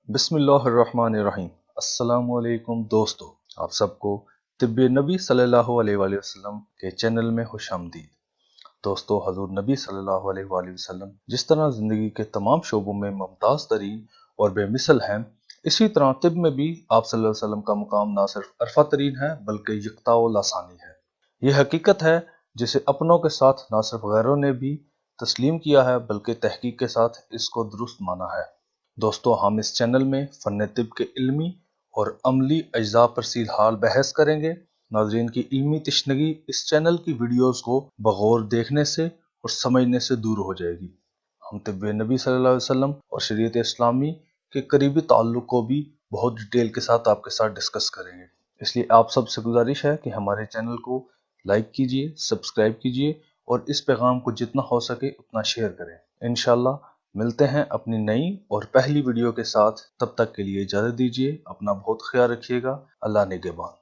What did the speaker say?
बिस्मिल्लाहिर्रहमानिर्रहीम। अस्सलाम वालेकुम दोस्तों, आप सबको तिब्बे-नबी सल्लल्लाहु अलैहि वसल्लम के चैनल में खुशामदीद। दोस्तों, हजूर नबी सल्लल्लाहु अलैहि वसल्लम जिस तरह ज़िंदगी के तमाम शोबों में मुमताज़ तरीन और बेमिसल हैं, इसी तरह तिब में भी आप सल्लल्लाहु अलैहि वसल्लम का मुकाम न सिर्फ अरफा तरीन है बल्कि यकता व लासानी है। यह हकीकत है जिसे अपनों के साथ न सिर्फ गैरों ने भी तस्लीम किया है बल्कि तहकीक के साथ इसको दुरुस्त माना है। दोस्तों, हम इस चैनल में फ़न तिब के इल्मी और अमली अज्जा पर सीलहाल बहस करेंगे। नाज़रीन की इल्मी तशनगी इस चैनल की वीडियोस को बगौर देखने से और समझने से दूर हो जाएगी। हम तिब्बे नबी सल्लल्लाहु अलैहि वसल्लम और शरीयत इस्लामी के करीबी ताल्लुक को भी बहुत डिटेल के साथ आपके साथ डिस्कस करेंगे। इसलिए आप सबसे गुजारिश है कि हमारे चैनल को लाइक कीजिए, सब्सक्राइब कीजिए और इस पैगाम को जितना हो सके उतना शेयर करें। इंशाल्लाह मिलते हैं अपनी नई और पहली वीडियो के साथ। तब तक के लिए इजाज़त दीजिए। अपना बहुत ख्याल रखिएगा। अल्लाह निगहबान।